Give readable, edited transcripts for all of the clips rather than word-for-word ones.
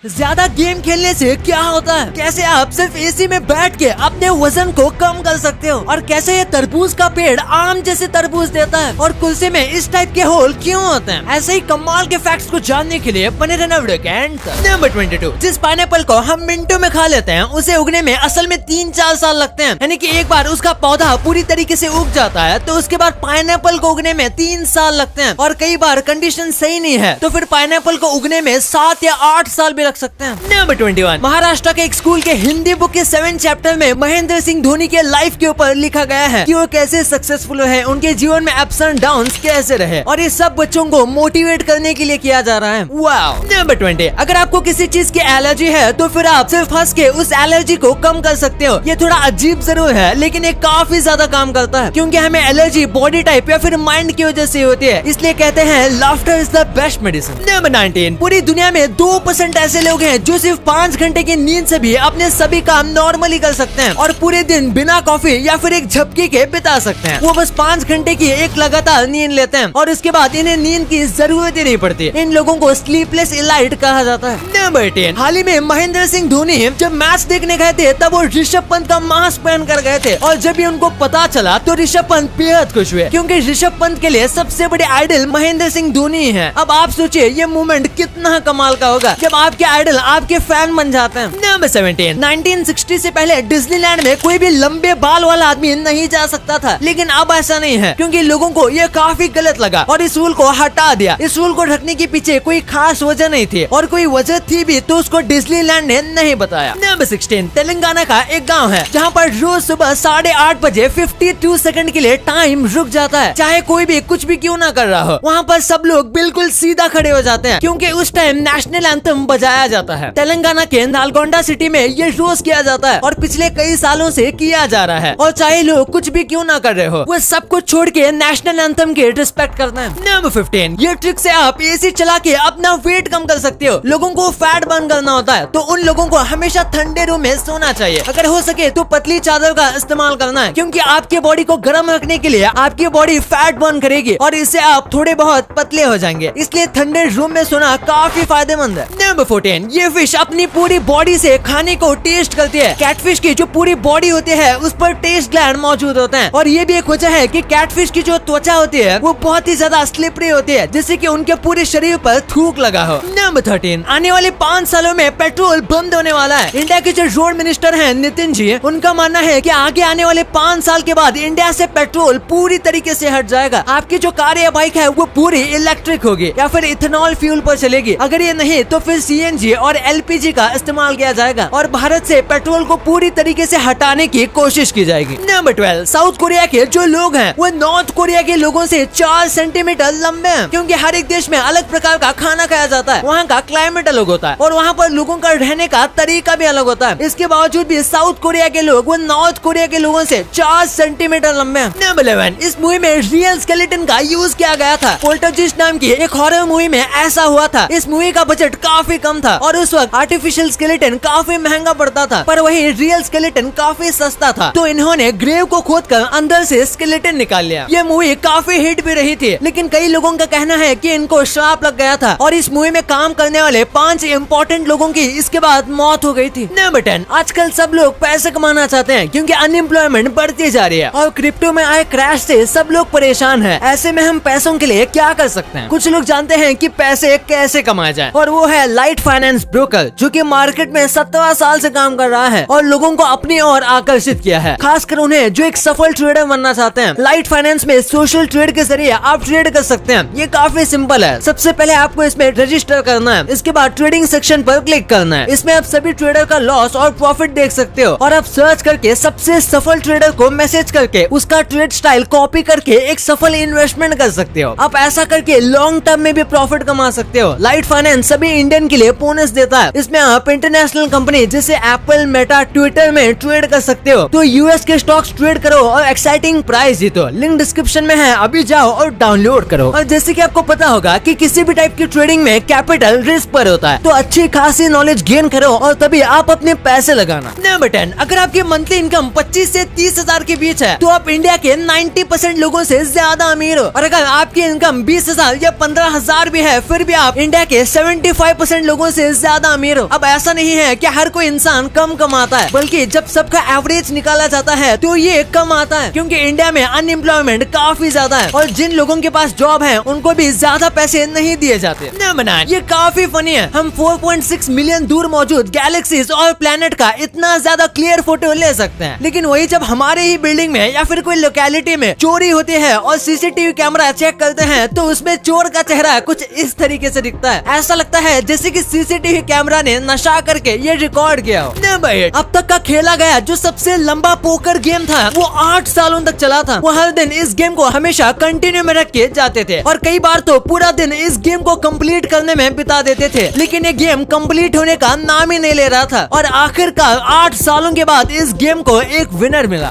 ज्यादा गेम खेलने से क्या होता है, कैसे आप सिर्फ एसी में बैठ के अपने वजन को कम कर सकते हो, और कैसे ये तरबूज का पेड़ आम जैसे तरबूज देता है, और कुल्चे में इस टाइप के होल क्यों होते हैं। ऐसे ही कमाल के फैक्ट्स को जानने के लिए बने रहना वीडियो के एंड तक। नंबर 22, जिस पाइनएप्पल को हम मिनटों में खा लेते हैं उसे उगने में असल में 3-4 साल लगते हैं। यानी कि एक बार उसका पौधा पूरी तरीके से उग जाता है तो उसके बाद पाइनएप्पल को उगने में 3 साल लगते हैं, और कई बार कंडीशन सही नहीं है तो फिर पाइनएप्पल को उगने में 7 या 8 साल भी लग सकते हैं। नंबर 21, महाराष्ट्र के एक स्कूल के हिंदी बुक के 7 चैप्टर में महेंद्र सिंह धोनी के लाइफ के ऊपर लिखा गया है कि वो कैसे सक्सेसफुल है, उनके जीवन में अप्स एंड डाउन्स कैसे रहे, और ये सब बच्चों को मोटिवेट करने के लिए किया जा रहा है। वाओ। नंबर 20, अगर आपको किसी चीज की एलर्जी है तो फिर आप सिर्फ हंस के उस एलर्जी को कम कर सकते हो। ये थोड़ा अजीब जरूर है लेकिन ये काफी ज्यादा काम करता है, क्योंकि हमें एलर्जी बॉडी टाइप या फिर माइंड की वजह से होती है, इसलिए कहते हैं laughter is the best medicine. Number 19, पूरी दुनिया में 2% ऐसे लोग हैं जो सिर्फ 5 घंटे की नींद से भी अपने सभी काम नॉर्मली कर सकते हैं और पूरे दिन बिना कॉफी या फिर एक झपकी के बिता सकते हैं। वो बस 5 घंटे की एक लगातार नींद लेते हैं और उसके बाद इन्हें नींद की जरूरत ही नहीं पड़ती। इन लोगों को स्लीपलेस इलाइट कहा जाता है। नंबर 10, हाल ही में महेंद्र सिंह धोनी जब मैच देखने गए थे तब वो ऋषभ पंत का मास्क पहन कर गए थे, और जब भी उनको पता चला तो ऋषभ पंत बेहद खुश हुए, क्योंकि ऋषभ पंत के लिए सबसे बड़े आइडल महेंद्र सिंह धोनी है। अब आप सोचिए ये मोमेंट कितना कमाल का होगा जब आपके आइडल आपके फैन बन जाते हैं। नंबर 17, 1960 से पहले डिज्नीलैंड में कोई भी लंबे बाल वाला आदमी नहीं जा सकता था, लेकिन अब ऐसा नहीं है, क्योंकि लोगों को ये काफी गलत लगा और इस रूल को हटा दिया। इस रूल को ढकने के पीछे कोई खास वजह नहीं थी, और कोई वजह थी भी तो उसको डिज्नीलैंड ने नहीं बताया। नंबर 16, तेलंगाना का एक गांव है जहां पर रोज सुबह 8:30 बजे 52 सेकंड के लिए टाइम रुक जाता है, चाहे कोई भी कुछ भी क्यों ना कर रहा हो। वहाँ पर सब लोग बिल्कुल सीधा खड़े हो जाते हैं, क्योंकि उस टाइम नेशनल एंथम बजाया जाता है। तेलंगाना के नालगोंडा सिटी में ये रोज किया जाता है और पिछले कई सालों से किया जा रहा है, और चाहे लोग कुछ भी क्यों ना कर रहे हो वो सब कुछ छोड़ के नेशनल एंथम के रिस्पेक्ट करना है। नंबर 15, ये ट्रिक से आप एसी चला के अपना वेट कम कर सकते हो। लोगों को फैट बर्न करना होता है तो उन लोगों को हमेशा ठंडे रूम में सोना चाहिए। अगर हो सके तो पतली चादर का इस्तेमाल करना है, क्योंकि आपके बॉडी को गर्म रखने के लिए आपकी बॉडी फैट बर्न करेगी और इससे आप थोड़े बहुत पतले हो जाएंगे, इसलिए ठंडे रूम में सोना काफी फायदेमंद है। नंबर 14, ये फिश अपनी पूरी बॉडी से खाने को टेस्ट करती है। कैटफिश की जो पूरी बॉडी होती है उस पर टेस्ट ग्लैंड मौजूद होते हैं, और ये भी एक वजह है कि कैटफिश की जो त्वचा होती है वो बहुत ही ज्यादा स्लिपरी होती है, जिससे कि उनके पूरे शरीर पर थूक लगा हो। नंबर 13, आने वाले 5 सालों में पेट्रोल बंद होने वाला है। इंडिया के जो रोड मिनिस्टर हैं नितिन जी, उनका मानना है कि आगे आने वाले 5 साल के बाद इंडिया से पेट्रोल पूरी तरीके से हट जाएगा। आपकी जो कार या बाइक है वो पूरी इलेक्ट्रिक होगी या फिर इथेनॉल फ्यूल पर चलेगी। अगर ये नहीं तो फिर सीएनजी और एलपीजी का इस्तेमाल किया जाएगा, और भारत से पेट्रोल को पूरी तरीके से हटाने की कोशिश की जाएगी। नंबर 12, साउथ कोरिया के जो लोग हैं वो नॉर्थ कोरिया के लोगों से 4 सेंटीमीटर लंबे हैं, क्योंकि हर एक देश में अलग प्रकार का खाना खाया जाता है, वहाँ का क्लाइमेट अलग होता है और वहाँ पर लोगों का रहने का तरीका भी अलग होता है। इसके बावजूद भी साउथ कोरिया के लोग वो नॉर्थ कोरिया के लोगों से 4 सेंटीमीटर लंबे हैं। नंबर 11, इस मूवी में रियल स्केलेटन का यूज किया गया था। पोल्टरजिस्ट नाम की एक हॉरर मूवी में ऐसा हुआ था। इस मूवी का बजट काफी कम था और उस वक्त आर्टिफिशियल स्केलेटन काफी महंगा पड़ता था, पर वही रियल स्केलेटन काफी सस्ता था, तो इन्होंने ग्रेव को खोदकर अंदर से स्केलेटन निकाल लिया। ये मूवी काफी हिट भी रही थी, लेकिन कई लोगों का कहना है कि इनको श्राप लग गया था और इस मूवी में काम करने वाले 5 इम्पोर्टेंट लोगों की इसके बाद मौत हो गई थी। नंबर 10, आजकल सब लोग पैसे कमाना चाहते हैं, क्योंकि अनएम्प्लॉयमेंट बढ़ती जा रही है और क्रिप्टो में आए क्रैश से सब लोग परेशान हैं। ऐसे में हम पैसों के लिए क्या कर सकते हैं? कुछ लोग जानते हैं कि पैसे कैसे कमाए जाएं, और वो है लाइट फाइनेंस ब्रोकर, जो कि मार्केट में 17 साल से काम कर रहा है और लोगों को अपनी ओर आकर्षित किया है, खासकर उन्हें जो एक सफल ट्रेडर बनना चाहते हैं। लाइट फाइनेंस में सोशल ट्रेड के जरिए आप ट्रेड कर सकते हैं। ये काफी सिंपल है। सबसे पहले आपको इसमें रजिस्टर करना है, इसके बाद ट्रेडिंग सेक्शन पर क्लिक करना है। इसमें आप सभी ट्रेडर का लॉस और प्रॉफिट देख सकते हो, और आप सर्च करके सबसे सफल ट्रेडर को मैसेज करके उसका ट्रेड स्टाइल कॉपी करके एक सफल इन्वेस्टमेंट कर सकते हो। आप ऐसा करके लॉन्ग टर्म में भी प्रॉफिट कमा सकते हो। लाइट फाइनेंस सभी इंडियन के लिए बोनस देता है। इसमें आप इंटरनेशनल कंपनी जैसे एप्पल, मेटा, ट्विटर में ट्रेड कर सकते हो, तो यूएस के स्टॉक्स ट्रेड करो और एक्साइटिंग प्राइस जीतो। लिंक डिस्क्रिप्शन में है, अभी जाओ और डाउनलोड करो। और जैसे कि आपको पता होगा कि किसी भी टाइप की ट्रेडिंग में कैपिटल रिस्क पर होता है, तो अच्छी खासी नॉलेज गेन करो और तभी आप अपने पैसे लगाना। नंबर 10, अगर आपकी मंथली इनकम 25 से 30 हजार के बीच है तो आप इंडिया के 90% लोगों से ज्यादा अमीर हो, और अगर आपकी इनकम 20,000 या 15,000 भी है फिर भी आप इंडिया के 75% लोगों से ज्यादा अमीर हो। अब ऐसा नहीं है कि हर कोई इंसान कम कमाता है, बल्कि जब सबका एवरेज निकाला जाता है तो ये कम आता है, क्योंकि इंडिया में अनएम्प्लॉयमेंट काफी ज्यादा है और जिन लोगों के पास जॉब है उनको भी ज्यादा पैसे नहीं दिए जाते। न बनाए, ये काफी फनी है। हम 4.6 मिलियन दूर मौजूद गैलेक्सीज और प्लेनेट का इतना ज्यादा क्लियर फोटो ले सकते हैं, लेकिन वही जब हमारे ही बिल्डिंग में या फिर कोई लोकेलिटी में चोरी होती है और सीसीटीवी कैमरा चेक करते हैं तो उसमें चोर का चेहरा कुछ इस तरीके से दिखता है। ऐसा लगता है जैसे कि सीसीटीवी कैमरा ने नशा करके ये रिकॉर्ड किया हो। न भाई, अब तक का खेला गया जो सबसे लंबा पोकर गेम था वो 8 सालों तक चला था। वो हर दिन इस गेम को हमेशा कंटिन्यू में रख के जाते थे और कई बार तो पूरा दिन इस गेम को कंप्लीट करने में बिता देते थे, लेकिन ये गेम कंप्लीट होने का नाम ही नहीं ले रहा था। और आखिरकार 8 सालों के बाद इस गेम को एक विनर मिला।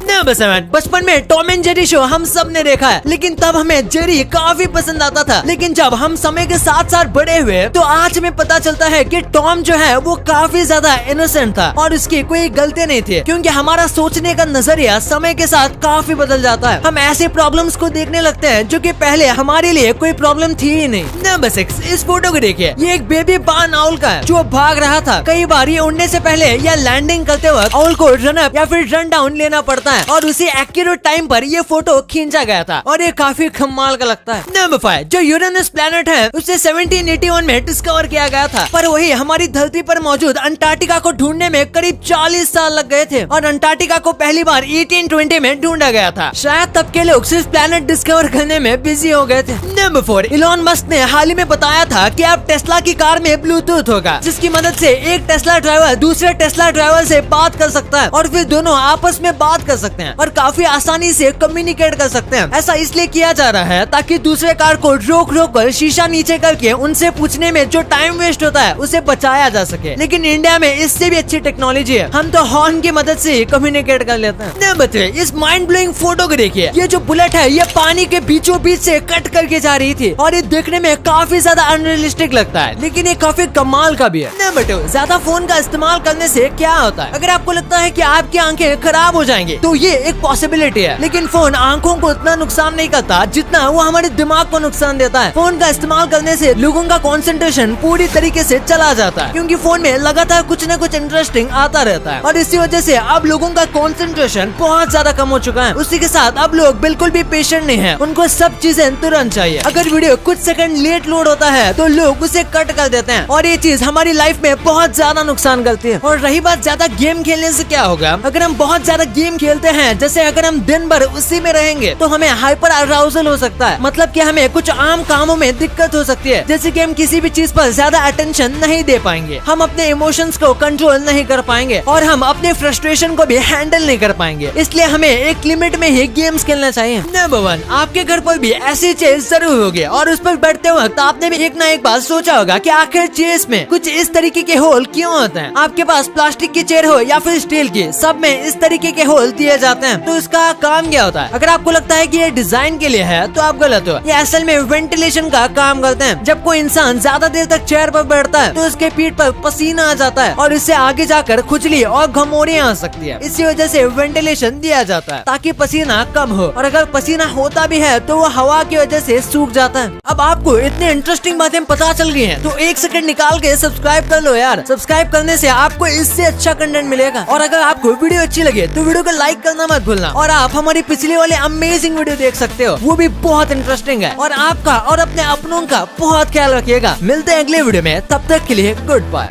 बचपन में टॉम एंड जेरी शो हम सब ने देखा है, लेकिन तब हमें जेरी काफी पसंद आता था। लेकिन जब हम समय के साथ साथ बड़े हुए तो आज हमें पता चलता है कि टॉम जो है वो काफी ज्यादा इनोसेंट था और उसकी कोई गलती नहीं थी, क्योंकि हमारा सोचने का नजरिया समय के साथ काफी बदल जाता है। हम ऐसे प्रॉब्लम्स को देखने लगते हैं जो कि पहले हमारे लिए कोई प्रॉब्लम थी ही नहीं। नंबर 6, इस फोटो को देखिए। ये एक बेबी बार्न आउल का है जो भाग रहा था। कई बार ये उड़ने से पहले या लैंडिंग करते वक्त आउल को रन अप या फिर रन डाउन लेना पड़ता है और उसी एक्यूरेट टाइम पर ये फोटो खींचा गया था और ये काफी कमाल का लगता है। नंबर 5, जो यूरेनस प्लेनेट है उसे 1781 में डिस्कवर किया गया था, पर वही हमारी धरती पर मौजूद अंटार्कटिका को ढूंढने में करीब 40 साल लग गए थे और अंटार्कटिका को पहली बार 1820 में ढूंढा गया था। शायद तब के लोग सिर्फ प्लेनेट डिस्कवर करने में बिजी हो गए थे। नंबर 4, इलॉन मस्क ने हाल ही में बताया था कि अब टेस्ला की कार में ब्लूटूथ होगा, जिसकी मदद से एक टेस्ला ड्राइवर दूसरे टेस्ला ड्राइवर से बात कर सकता है और फिर दोनों आपस में बात कर सकते हैं और काफी आसानी से कम्युनिकेट कर सकते हैं। ऐसा इसलिए किया जा रहा है ताकि दूसरे कार को रोक रोक कर शीशा नीचे करके उनसे पूछने में जो टाइम वेस्ट होता है उसे बचाया जा सके। लेकिन इंडिया में इससे भी अच्छी टेक्नोलॉजी है, हम तो हॉर्न की मदद से ही कम्युनिकेट कर लेते हैं। नंबर 3, इस माइंड ब्लोइंग फोटो को देखिए। ये जो बुलेट है ये पानी के बीचों बीच से कट करके जा रही थी और ये देखने में काफी ज्यादा अनरियलिस्टिक लगता है, लेकिन ये काफी कमाल का भी है। नंबर 2, ज्यादा फोन का इस्तेमाल करने से क्या होता है? अगर आपको लगता है कि आपकी आंखें खराब हो जाएंगी तो ये एक पॉसिबिलिटी है, लेकिन फोन आंखों को इतना नुकसान नहीं करता जितना वो हमारे दिमाग को नुकसान देता है। फोन का इस्तेमाल करने से लोगों का कंसंट्रेशन पूरी तरीके से चला जाता है, क्योंकि फोन में लगातार कुछ न कुछ इंटरेस्टिंग आता रहता है और इसी वजह से अब लोगों का कंसंट्रेशन बहुत ज्यादा कम हो चुका है। उसी के साथ अब लोग बिल्कुल भी पेशेंट नहीं है, उनको सब चीजें तुरंत चाहिए। अगर वीडियो कुछ सेकंड लेट लोड होता है तो लोग उसे कट कर देते हैं और ये चीज हमारी लाइफ में बहुत ज्यादा नुकसान करती है। और रही बात ज्यादा गेम खेलने से क्या होगा, अगर हम बहुत ज्यादा गेम खेलते हैं, जैसे अगर हम दिन भर उसी में रहेंगे तो हमें हाइपर अराउजल हो सकता है, मतलब कि हमें कुछ आम कामों में दिक्कत हो सकती है, जैसे कि हम किसी भी चीज पर ज्यादा अटेंशन नहीं दे पाएंगे, हम अपने इमोशंस को कंट्रोल नहीं कर पाएंगे और हम अपने फ्रस्ट्रेशन को भी हैंडल नहीं कर पाएंगे। इसलिए हमें एक लिमिट में ही गेम्स खेलना चाहिए। नंबर 1, आपके घर पर भी ऐसी चेयर जरूर होगी और उस पर बैठते वक्त आपने भी एक ना एक बार सोचा होगा कि आखिर चेयर्स में कुछ इस तरीके के होल क्यों होते हैं। आपके पास प्लास्टिक की चेयर हो या फिर स्टील की, सब में इस तरीके के होल दिए जाते हैं। तो इसका काम क्या होता है? अगर आपको लगता है कि ये डिजाइन के लिए है तो आप गलत हो। ये असल में वेंटिलेशन का काम करते हैं। जब कोई इंसान ज्यादा देर तक चेयर पर बैठता है तो उसके पीठ पर पसीना आ जाता है और इससे आगे जाकर खुजली और घमौड़ियां आ सकती है। इसी वजह से वेंटिलेशन दिया जाता है ताकि पसीना कम हो, और अगर पसीना होता भी है तो वो हवा की वजह से सूख जाता है। अब आपको इतनी इंटरेस्टिंग बातें पता चल गई हैं, तो 1 सेकंड निकाल के सब्सक्राइब कर लो यार। सब्सक्राइब करने से आपको इससे अच्छा कंटेंट मिलेगा। और अगर आपको वीडियो अच्छी लगे तो वीडियो को लाइक करना मत भूलना, और आप हमारी पिछले वाले अमेजिंग वीडियो देख सकते हो, वो भी बहुत इंटरेस्टिंग है। और आपका और अपने अपनों का बहुत ख्याल रखिएगा। मिलते हैं अगले वीडियो में, तब तक के लिए गुड बाय।